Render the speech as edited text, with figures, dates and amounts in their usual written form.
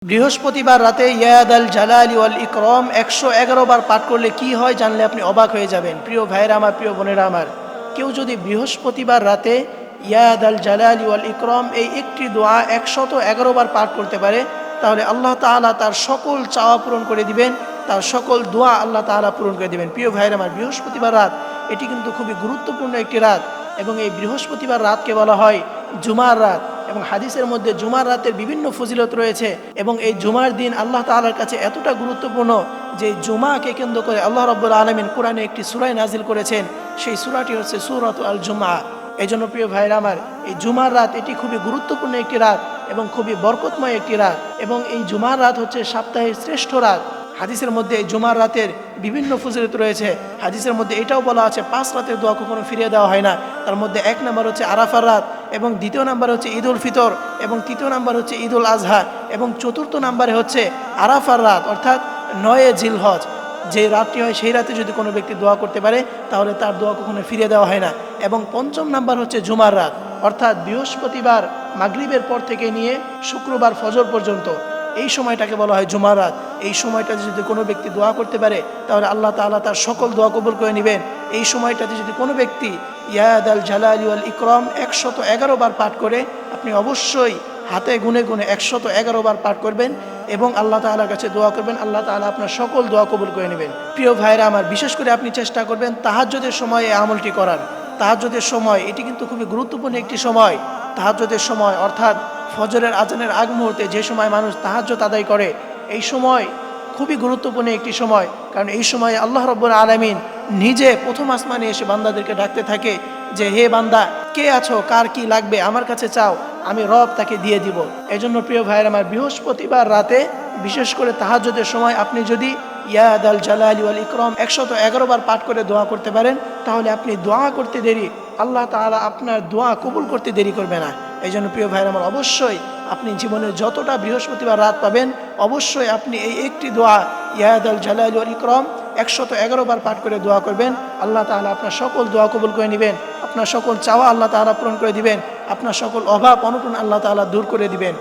বৃহস্পতিবার রাতে ইয়াদাল জালালি ওয়াল ইকরাম 111 বার পাঠ করলে কি হয় জানলে আপনি অবাক হয়ে যাবেন। প্রিয় ভাইরা আমার, প্রিয় বোনেরা আমার, কেউ যদি বৃহস্পতিবার রাতে ইয়াদাল জালালি ওয়াল ইকরাম এই একটি দোয়া 111 বার পাঠ করতে পারে, তাহলে আল্লাহ তাআলা তার সকল চাওয়া পূরণ করে দিবেন, তার সকল দোয়া আল্লাহ তাআলা পূরণ করে দিবেন। প্রিয় ভাইরা আমার, বৃহস্পতিবার রাত এটি কিন্তু খুবই গুরুত্বপূর্ণ একটি রাত, এবং এই বৃহস্পতিবার রাতকে বলা হয় জুমার রাত। এবং হাদিসের মধ্যে জুমার রাতের বিভিন্ন ফজিলত রয়েছে, এবং এই জুমার দিন আল্লাহ তাআলার কাছে এতটা গুরুত্বপূর্ণ যে জুমাকে কেন্দ্র করে আল্লাহ রাব্বুল আলামিন কোরআনে একটি সূরা নাজিল করেছেন। সেই সূরাটি হচ্ছে সূরাতুল আল জুমআ। এই জন্য প্রিয় ভাইরা আমার, এই জুমার রাত এটি খুবই গুরুত্বপূর্ণ একটি রাত এবং খুবই বরকতময় একটি রাত, এবং এই জুমার রাত হচ্ছে সপ্তাহের শ্রেষ্ঠ রাত। হাদিসের মধ্যে এই জুমার রাতের বিভিন্ন ফজিলত রয়েছে। হাদিসের মধ্যে এটাও বলা আছে 5 রাতের দোয়া কখনো ফিরিয়ে দেওয়া হয় না। তার মধ্যে 1 নম্বর হচ্ছে আরাফার রাত, এবং 2য় নাম্বার হচ্ছে ঈদুল ফিতর, এবং 3য় নাম্বার হচ্ছে ঈদুল আজহা, এবং 4র্থ নাম্বারে হচ্ছে আরাফার রাত অর্থাৎ 9 জিলহজ। যে রাতটি হয় সেই রাতে যদি কোনো ব্যক্তি দোয়া করতে পারে তাহলে তার দোয়া কখনো ফিরিয়ে দেওয়া হয় না। এবং 5ম নাম্বার হচ্ছে জুমার রাত, অর্থাৎ বৃহস্পতিবার মাগরিবের পর থেকে নিয়ে শুক্রবার ফজর পর্যন্ত এই সময়টাকে বলা হয় জুমার রাত। এই সময়টাতে যদি কোনো ব্যক্তি দোয়া করতে পারে তাহলে আল্লাহ তাআলা তার সকল দোয়া কবুল করে নেবেন। এই সময়টাতে যদি কোনো ব্যক্তি ইয়াদাল জালালি ওয়াল ইকরাম 111 বার পাঠ করে, আপনি অবশ্যই হাতে গুনে গুনে 111 বার পাঠ করবেন এবং আল্লাহ তাআলার কাছে দোয়া করবেন। আল্লাহ তাআলা আপনার সকল দোয়া কবুল করে নেবেন। প্রিয় ভাইরা আমার, বিশেষ করে আপনি চেষ্টা করবেন তাহাজ্জুদের সময় এই আমলটি করার। তাহাজ্জুদের সময় এটি কিন্তু খুবই গুরুত্বপূর্ণ একটি সময়। তাহাজ্জুদের সময় অর্থাৎ ফজরের আজানের আগ মুহূর্তে যে সময় মানুষ তাহাজ্জুদ আদায় করে, এই সময় খুবই গুরুত্বপূর্ণ একটি সময়। কারণ এই সময় আল্লাহ রাব্বুল আলামিন নিজে প্রথম আসমানে এসে বান্দাদেরকে ডাকতে থাকে যে, হে বান্দা, কে আছো, কার কি লাগবে আমার কাছে চাও, আমি রব তাকে দিয়ে দিব। এজন্য প্রিয় ভাইয়ের আমার, বৃহস্পতিবার রাতে বিশেষ করে তাহাজ্জুদের সময় আপনি যদি ইয়াদাল জালালি ওয়াল ইকরাম 111 বার পাঠ করে দোয়া করতে পারেন, তাহলে আপনি দোয়া করতে দেরি আল্লাহ তাআলা আপনার দোয়া কবুল করতে দেরি করবে না। এই জন্য প্রিয় ভাইয়ের আমার, অবশ্যই আপনি জীবনের যতটা বৃহস্পতিবার রাত পাবেন, অবশ্যই আপনি এই একটি দোয়া ইয়াদাল জালালি ওয়াল ইকরাম 111 বার পাঠ করে দোয়া করবেন। আল্লাহ তাআলা আপনার সকল দোয়া কবুল করে নেবেন, আপনার সকল চাওয়া আল্লাহ তাআলা পূরণ করে দিবেন, আপনার সকল অভাব অনটন আল্লাহ তাআলা দূর করে দিবেন।